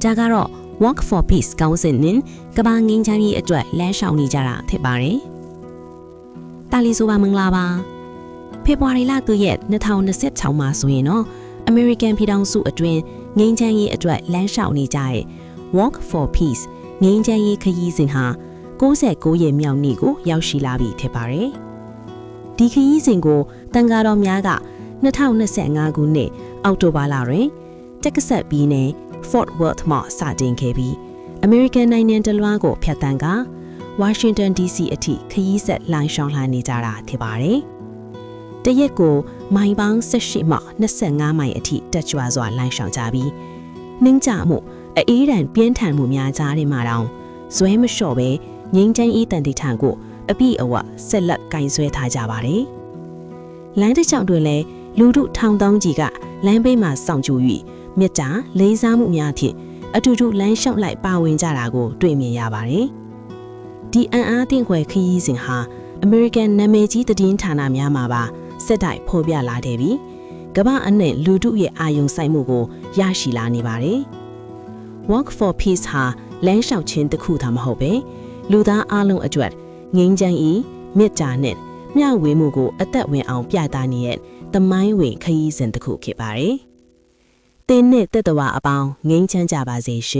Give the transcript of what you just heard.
ဒါကတော့ Walk for Peace ကောင်းစဉ်နဲ့ကမ္ဘာငြိမ်းချမ်းရေးအတွက်လမ်းလျှောက်နေကြတာဖြစ်ပါတယ်။တာလီဆိုပါမင်္ဂလာပါ။ဖေဖော်ဝါရီလ9ရက်2026မှာဆိုရင်တော့ American ပြည်ထောင်စုအတွင်းငြိမ်းချမ်းရေးအတွက်လမ်းလျှောက်နေကြတဲ့ Walk for Peace ငြိမ်းချမ်းရေးခရီးစဉ်ဟာ69ရက်မြောက်နေ့ကိုရောက်ရှိလာပြီဖြစ်ပါတယ်။ဒီခရီးစဉ်ကိုတန်ဃာတော်များက2025ခုနှစ်အောက်တိုဘာလတွင်တက္ကဆက်ပြည်နယ် Fort Worth မှာစတင်ခဲ့ပြီး American နိုင်ငံတလွှားကိုဖြတ်တန်းက Washington DC အထိခရီးဆက်လမ်းလျှောက်လာနေကြတာဖြစ်ပါတယ်။တရက်ကိုမိုင်ပေါင်း18မှ25မိုင်အထိတက်ကြွစွာလမ်းလျှောက်ကြပြီးနှင်းကြမှုအေးရန်ပြင်းထန်မှုများကြားထဲမှာတောင်ဇွဲမလျှော့ပဲငိမ့်ချမ်းအေးတန်တီထန်ကိုအပြည့်အဝဆက်လက်ကင်ဆွဲထားကြပါတယ်။လမ်းတစ်လျှောက်တွင်လည်းလူထုထောင်တောင်းကြီးကလမ်းဘေးမှာစောင့်ကြည့်၍မြစ်တာလေးစားမှုများဖြင့်အထူးထူးလမ်းလျှောက်လိုက်ပါဝင်ကြတာကိုတွေ့မြင်ရပါတယ်။ဒီအံ့အားသင့်ဖွယ်ခရီးစဉ်ဟာ American နာမည်ကြီးသတင်းဌာနများမှာပါစစ်တိုက်ဖော်ပြလာခဲ့ပြီးကမ္ဘာအနှံ့လူထုရဲ့အာရုံစိုက်မှုကိုရရှိလာနေပါတယ်။ Walk for Peace ဟာလမ်းလျှောက်ခြင်းတစ်ခုသာမဟုတ်ပဲလူသားအလုံးအတွက်ငြိမ်းချမ်းရေးမြစ်တာနဲ့မျှဝေမှုကိုအသက်ဝင်အောင်ပြသနေတဲ့သမိုင်းဝင်ခရီးစဉ်တစ်ခုဖြစ်ပါတယ်။သင်နဲ့သက်တော်အပေါင်းငြိမ်းချမ်းကြပါစေရှင်